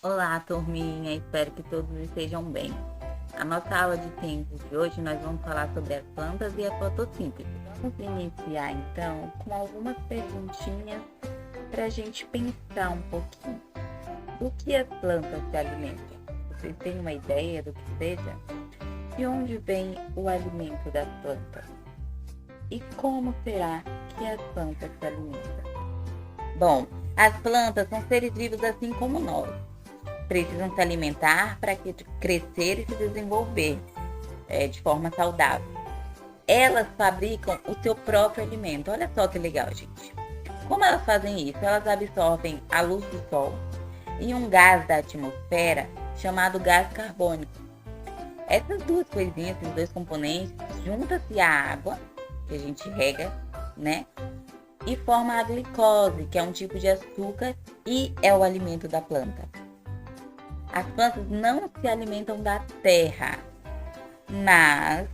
Olá, turminha, espero que todos estejam bem. A nossa aula de ciências de hoje nós vamos falar sobre as plantas e a fotossíntese. Vamos iniciar então com algumas perguntinhas para a gente pensar um pouquinho. Do que as plantas se alimentam? Vocês têm uma ideia do que seja? De onde vem o alimento das plantas? E como será que as plantas se alimentam? Bom, as plantas são seres vivos assim como nós. Precisam se alimentar para crescer e se desenvolver de forma saudável. Elas fabricam o seu próprio alimento. Olha só que legal, gente. Como elas fazem isso? Elas absorvem a luz do sol e um gás da atmosfera chamado gás carbônico. Essas duas coisinhas, esses dois componentes, juntam-se à água, que a gente rega, né? E forma a glicose, que é um tipo de açúcar e é o alimento da planta. As plantas não se alimentam da terra, mas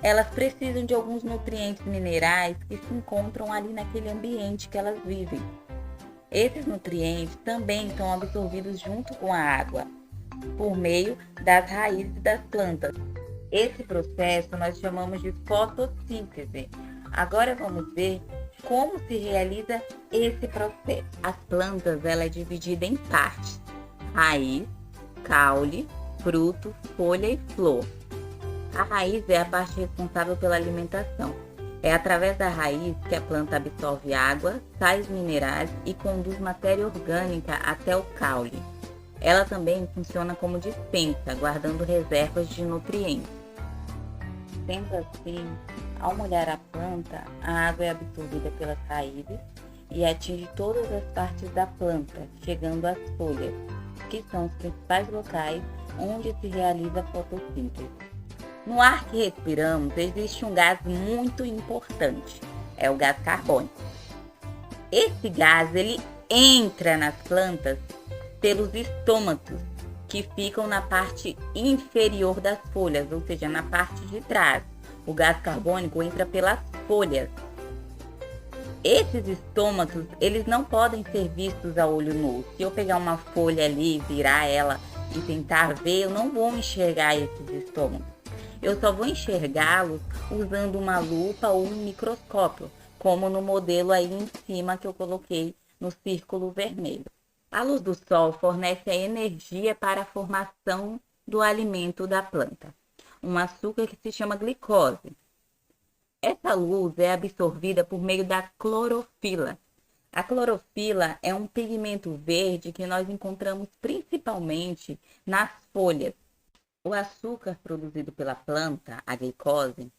elas precisam de alguns nutrientes minerais que se encontram ali naquele ambiente que elas vivem. Esses nutrientes também são absorvidos junto com a água, por meio das raízes das plantas. Esse processo nós chamamos de fotossíntese. Agora vamos ver como se realiza esse processo. As plantas ela é dividida em partes: raiz, caule, fruto, folha e flor. A raiz é a parte responsável pela alimentação. É através da raiz que a planta absorve água, sais minerais e conduz matéria orgânica até o caule. Ela também funciona como dispensa, guardando reservas de nutrientes. Sendo assim, ao molhar a planta, a água é absorvida pelas raízes e atinge todas as partes da planta, chegando às folhas, que são os principais locais onde se realiza a fotossíntese. No ar que respiramos existe um gás muito importante, é o gás carbônico. Esse gás ele entra nas plantas pelos estômatos, que ficam na parte inferior das folhas, ou seja, na parte de trás. O gás carbônico entra pelas folhas. Esses estômatos, eles não podem ser vistos a olho nu. Se eu pegar uma folha ali, virar ela e tentar ver, eu não vou enxergar esses estômatos. Eu só vou enxergá-los usando uma lupa ou um microscópio, como no modelo aí em cima que eu coloquei no círculo vermelho. A luz do sol fornece a energia para a formação do alimento da planta, um açúcar que se chama glicose. Essa luz é absorvida por meio da clorofila. A clorofila é um pigmento verde que nós encontramos principalmente nas folhas. O açúcar produzido pela planta, a glicose,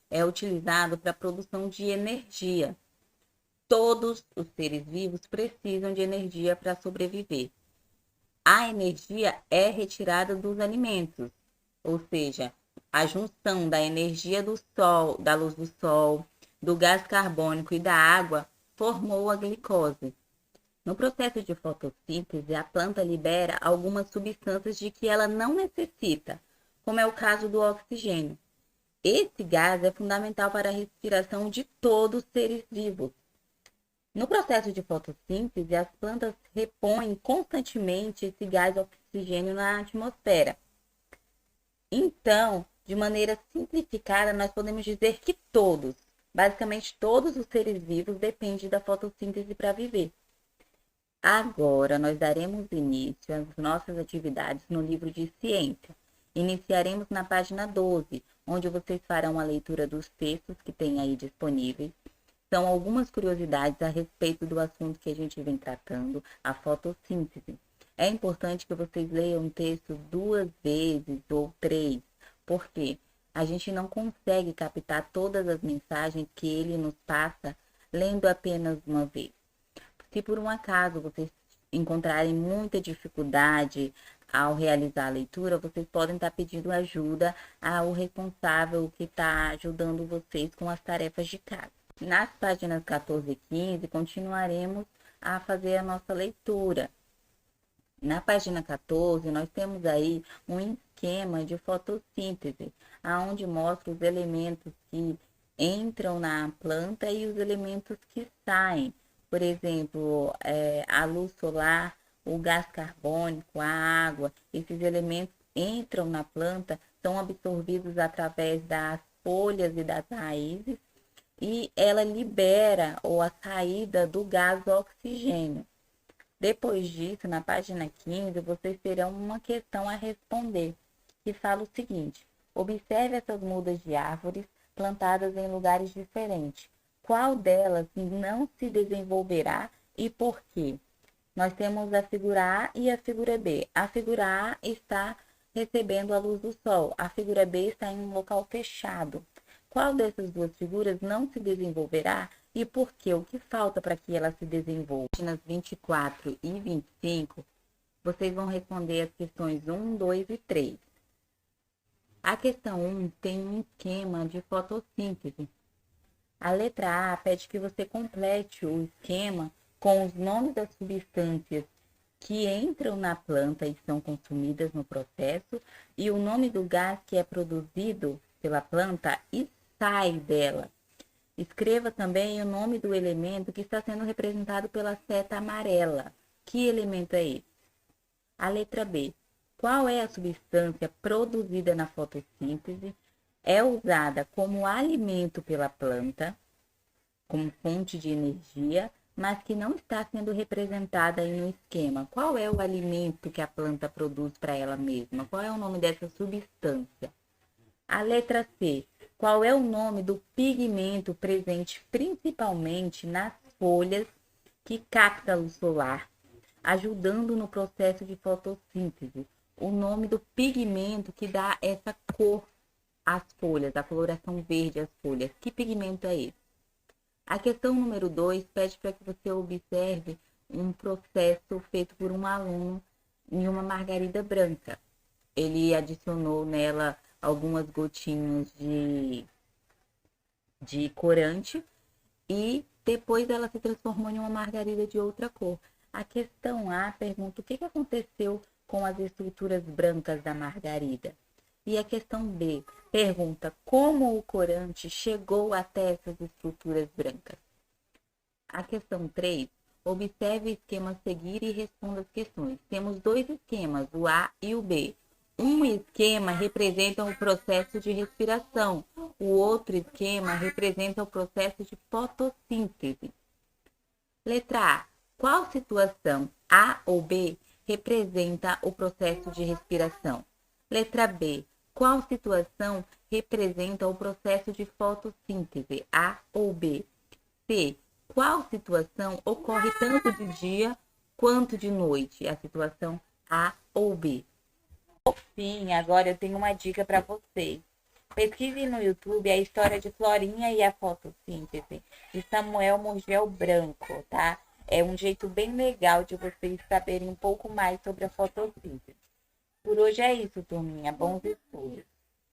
é utilizado para a produção de energia. Todos os seres vivos precisam de energia para sobreviver. A energia é retirada dos alimentos, ou seja, a junção da energia do sol, da luz do sol, do gás carbônico e da água formou a glicose. No processo de fotossíntese, a planta libera algumas substâncias de que ela não necessita, como é o caso do oxigênio. Esse gás é fundamental para a respiração de todos os seres vivos. No processo de fotossíntese, as plantas repõem constantemente esse gás oxigênio na atmosfera. Então, de maneira simplificada, nós podemos dizer que basicamente todos os seres vivos dependem da fotossíntese para viver. Agora, nós daremos início às nossas atividades no livro de ciência. Iniciaremos na página 12, onde vocês farão a leitura dos textos que tem aí disponíveis. São algumas curiosidades a respeito do assunto que a gente vem tratando, a fotossíntese. É importante que vocês leiam o texto 2 vezes ou 3, porque a gente não consegue captar todas as mensagens que ele nos passa lendo apenas uma vez. Se por um acaso vocês encontrarem muita dificuldade ao realizar a leitura, vocês podem estar pedindo ajuda ao responsável que está ajudando vocês com as tarefas de casa. Nas páginas 14 e 15, continuaremos a fazer a nossa leitura. Na página 14, nós temos aí um esquema de fotossíntese, aonde mostra os elementos que entram na planta e os elementos que saem. Por exemplo, a luz solar, o gás carbônico, a água, esses elementos entram na planta, são absorvidos através das folhas e das raízes e ela libera ou a saída do gás oxigênio. Depois disso, na página 15, vocês terão uma questão a responder, que fala o seguinte: observe essas mudas de árvores plantadas em lugares diferentes. Qual delas não se desenvolverá e por quê? Nós temos a figura A e a figura B. A figura A está recebendo a luz do sol, a figura B está em um local fechado. Qual dessas duas figuras não se desenvolverá e por quê? O que falta para que ela se desenvolva? Nas 24 e 25, vocês vão responder as questões 1, 2 e 3. A questão 1 tem um esquema de fotossíntese. A letra A pede que você complete o esquema com os nomes das substâncias que entram na planta e são consumidas no processo e o nome do gás que é produzido pela planta e sai dela. Escreva também o nome do elemento que está sendo representado pela seta amarela. Que elemento é esse? A letra B. Qual é a substância produzida na fotossíntese? É usada como alimento pela planta, como fonte de energia, mas que não está sendo representada aí no esquema. Qual é o alimento que a planta produz para ela mesma? Qual é o nome dessa substância? A letra C. Qual é o nome do pigmento presente principalmente nas folhas que capta a luz solar, ajudando no processo de fotossíntese? O nome do pigmento que dá essa cor às folhas, a coloração verde às folhas. Que pigmento é esse? A questão número 2 pede para que você observe um processo feito por um aluno em uma margarida branca. Ele adicionou nela algumas gotinhas de corante e depois ela se transformou em uma margarida de outra cor. A questão A pergunta o que aconteceu com as estruturas brancas da margarida. E a questão B pergunta como o corante chegou até essas estruturas brancas. A questão 3, observe o esquema a seguir e responda as questões. Temos dois esquemas, o A e o B. Um esquema representa o processo de respiração, o outro esquema representa o processo de fotossíntese. Letra A. Qual situação, A ou B, representa o processo de respiração? Letra B. Qual situação representa o processo de fotossíntese, A ou B? C. Qual situação ocorre tanto de dia quanto de noite? A situação A ou B? Por fim, agora eu tenho uma dica para vocês. Pesquise no YouTube a história de Florinha e a fotossíntese, de Samuel Murgel Branco, tá? É um jeito bem legal de vocês saberem um pouco mais sobre a fotossíntese. Por hoje é isso, turminha. Bons estudos.